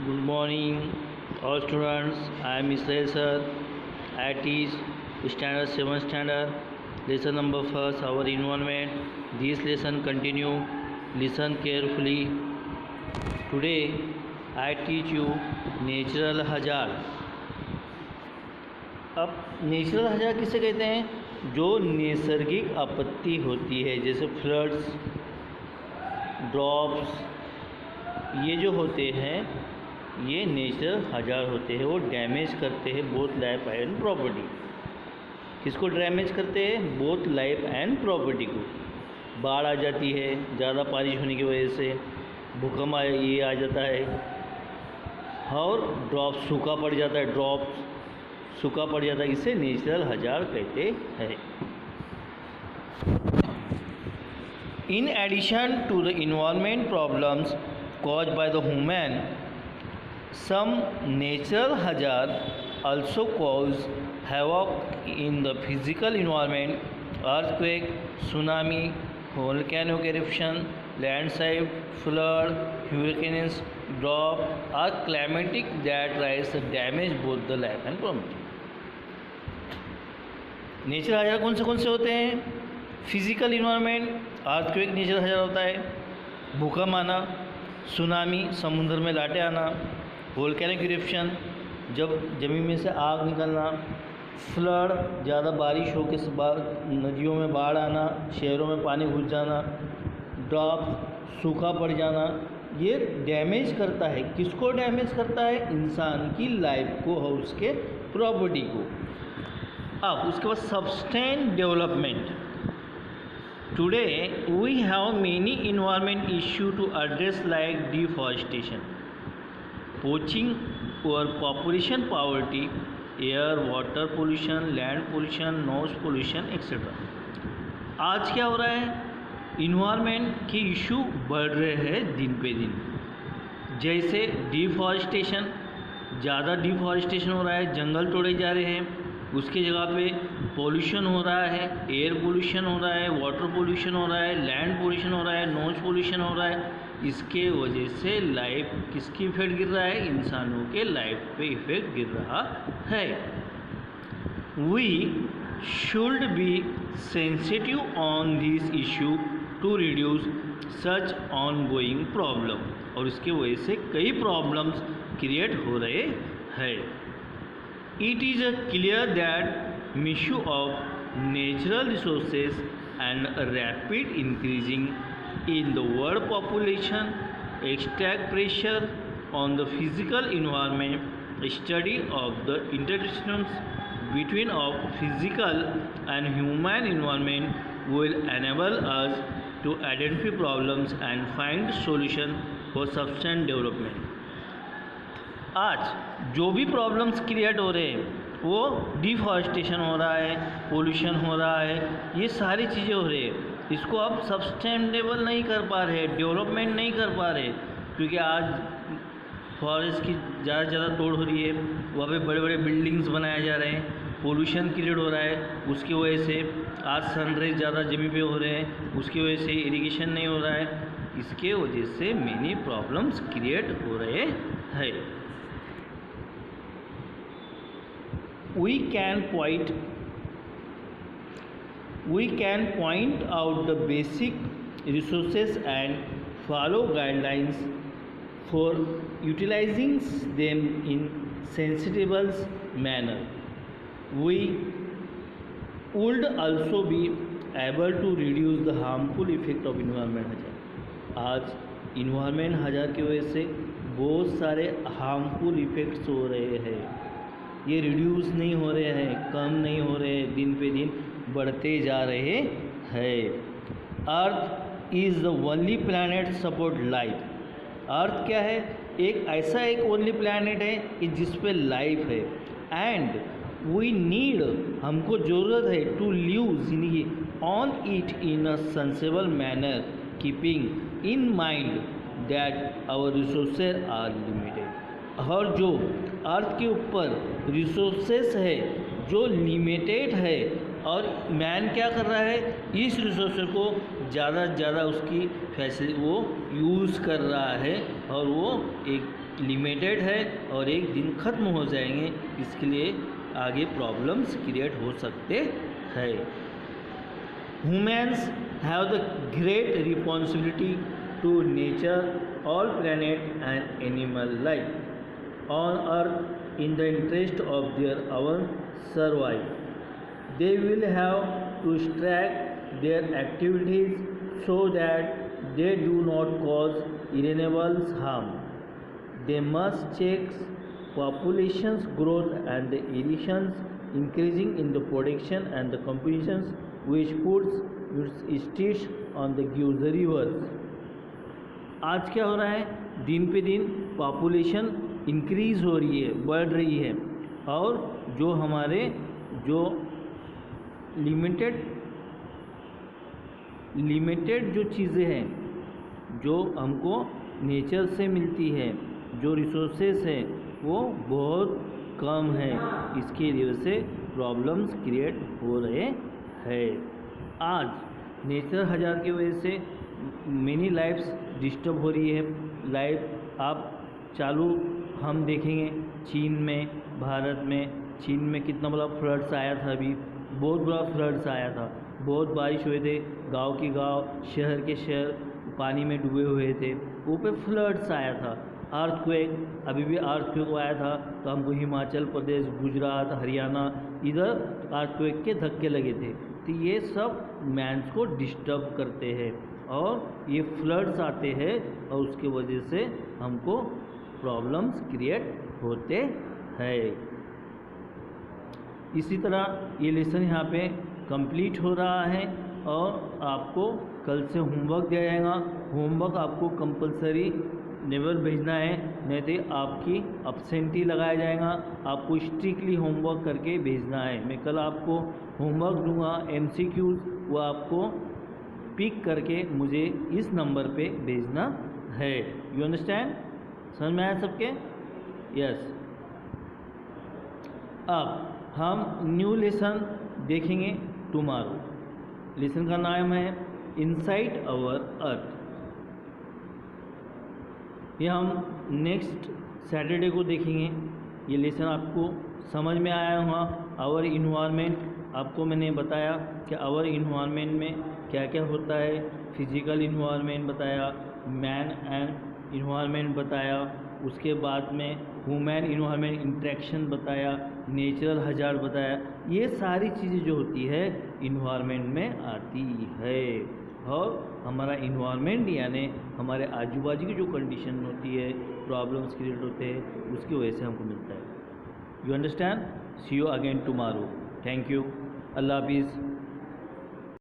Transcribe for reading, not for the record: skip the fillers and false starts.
Good morning, all students. I am Israel sir. I teach standard 7 standard. Lesson number first, our environment. This lesson continue. Listen carefully. Today, I teach you natural hazard. अब natural hazard किसे कहते हैं? जो नैसर्गिक आपत्ति होती है, जैसे फ्लड्स, ड्रॉप्स, ये जो होते हैं ये नेचुरल हज़ार्ड होते हैं। वो डैमेज करते हैं बोथ लाइफ एंड प्रॉपर्टी। किसको डैमेज करते हैं? बोथ लाइफ एंड प्रॉपर्टी को। बाढ़ आ जाती है ज़्यादा बारिश होने की वजह से, भूकंप ये आ जाता है, और ड्रॉप सूखा पड़ जाता है, ड्रॉप्स सूखा पड़ जाता है, इसे नेचुरल हज़ार्ड कहते हैं। In addition to the environment problems caused by the human, some natural hazard also cause havoc in the physical environment. Earthquake, tsunami, volcanic eruption, landslide, flood, hurricanes, drought are climatic that rise damage both the life and property. Natural hazard कौन से होते हैं? Physical environment, earthquake natural hazard होता है, भूकंप आना, tsunami समुद्र में लाटे आना, वोल्केनिक इरप्शन जब ज़मीन में से आग निकलना, फ्लड ज़्यादा बारिश हो के नदियों में बाढ़ आना, शहरों में पानी घुस जाना, ड्रॉप सूखा पड़ जाना, ये डैमेज करता है। किसको डैमेज करता है? इंसान की लाइफ को और उसके प्रॉपर्टी को। अब उसके बाद sustain development. Today we have many environment issue to address like deforestation, poaching or population poverty, air water pollution, land pollution, noise pollution etc. आज क्या हो रहा है? इन्वायरमेंट के इशू बढ़ रहे हैं दिन पे दिन। जैसे डिफॉरेस्टेशन, ज़्यादा डिफॉरेस्टेशन हो रहा है, जंगल तोड़े जा रहे हैं, उसके जगह पे पोल्यूशन हो रहा है, एयर पोल्यूशन हो रहा है, वाटर पोल्यूशन हो रहा है, लैंड पोल्यूशन हो रहा है, नॉइज पोल्यूशन हो रहा है। इसके वजह से लाइफ किसकी इफेक्ट गिर रहा है? इंसानों के लाइफ पे इफेक्ट गिर रहा है। We should be sensitive on this issue to reduce such ongoing problem, और इसके वजह से कई प्रॉब्लम्स क्रिएट हो रहे हैं। It is clear that misuse of natural resources and a rapid increasing in the world population exert pressure on the physical environment. A study of the interactions between of physical and human environment will enable us to identify problems and find solution for sustained development. आज जो भी problems create हो रहे हैं वो deforestation हो रहा है, पोल्यूशन हो रहा है, ये सारी चीज़ें हो रही है। इसको आप सस्टेनेबल नहीं कर पा रहे, डेवलपमेंट नहीं कर पा रहे, क्योंकि आज फॉरेस्ट की ज़्यादा तोड़ हो रही है, वहाँ पे बड़े बड़े बिल्डिंग्स बनाए जा रहे हैं, पोल्यूशन क्रिएट हो रहा है, उसकी वजह से आज सनराइज ज़्यादा ज़मीन पे हो रहे हैं, उसकी वजह से इरिगेशन नहीं हो रहा है, इसके वजह से मेनी प्रॉब्लम्स क्रिएट हो रहे हैं। We can point out the basic resources and follow guidelines for utilizing them in sensible manner. We would also be able to reduce the harmful effect of environment hazard. आज environment hazard की वजह से बहुत सारे harmful effects हो रहे हैं, ये रिड्यूस नहीं हो रहे हैं, कम नहीं हो रहे हैं, दिन पे दिन बढ़ते जा रहे हैं। Earth is the only planet support life. Earth क्या है? एक ओनली प्लैनेट है कि जिस पे लाइफ है, एंड वी नीड, हमको ज़रूरत है, टू लिव जिंदगी on it in a sensible manner, keeping in mind that our resources are limited. और जो अर्थ के ऊपर रिसोर्सेस है जो लिमिटेड है, और मैन क्या कर रहा है? इस रिसोर्स को ज़्यादा से ज़्यादा उसकी फैसिलिटी वो यूज़ कर रहा है, और वो एक लिमिटेड है और एक दिन ख़त्म हो जाएंगे, इसके लिए आगे प्रॉब्लम्स क्रिएट हो सकते हैं। Humans have the great responsibility to nature, all planet and animal life on earth in the interest of their our survive. They will have to track their activities so that they do not cause irreparable harm. They must check population's growth and the emissions increasing in the production and the competitions which puts its stress on the rivers. आज क्या हो रहा है, दिन पे दिन population increase हो रही है, बढ़ रही है, और जो हमारे जो लिमिटेड जो चीज़ें हैं जो हमको नेचर से मिलती है, जो रिसोर्सेस है वो बहुत कम है, इसकी वजह से प्रॉब्लम्स क्रिएट हो रहे हैं. आज नेचर हजार की वजह से मेनी लाइफ्स डिस्टर्ब हो रही है. लाइफ आप चालू हम देखेंगे चीन में, भारत में, चीन में कितना बड़ा फ्लड्स आया था, अभी बहुत बड़ा फ्लड्स आया था, बहुत बारिश हुए थे, गांव के गांव, शहर के शहर पानी में डूबे हुए थे, वो पे फ्लड्स आया था. अर्थक्वेक, अभी भी अर्थक्वेक आया था, तो हमको हिमाचल प्रदेश, गुजरात, हरियाणा इधर अर्थक्वेक के धक्के लगे थे. तो ये सब मैन्स को डिस्टर्ब करते हैं और ये फ्लड्स आते हैं और उसके वजह से हमको प्रॉब्लम्स क्रिएट होते हैं. इसी तरह ये लेसन यहाँ पे कंप्लीट हो रहा है और आपको कल से होमवर्क दिया जाएगा. होमवर्क आपको कंपलसरी नेवर भेजना है, नहीं तो आपकी अपसेंटी लगाया जाएगा. आपको स्ट्रिक्टली होमवर्क करके भेजना है. मैं कल आपको होमवर्क दूंगा, MCQs, वो आपको पिक करके मुझे इस नंबर पे भेजना है. You understand? समझ में आया सबके? यस. अब हम न्यू लेसन देखेंगे टुमारो. लेसन का नाम है इनसाइड आवर अर्थ. ये हम नेक्स्ट सैटरडे को देखेंगे. ये लेसन आपको समझ में आया होगा. आवर इन्वायरमेंट, आपको मैंने बताया कि आवर इन्वायरमेंट में क्या क्या होता है. फिजिकल इन्वायरमेंट बताया, मैन एंड इन्वायरमेंट बताया, उसके बाद में ह्यूमन इन्वायरमेंट इंट्रैक्शन बताया, नेचुरल हजार्ड बताया. ये सारी चीज़ें जो होती है इन्वायरमेंट में आती है. और हमारा इन्वायरमेंट यानी हमारे आजू बाजू की जो कंडीशन होती है, प्रॉब्लम्स क्रिएट होते हैं, उसकी वजह से हमको मिलता है. You understand? See you again tomorrow. Thank you. अल्लाह हाफिज़.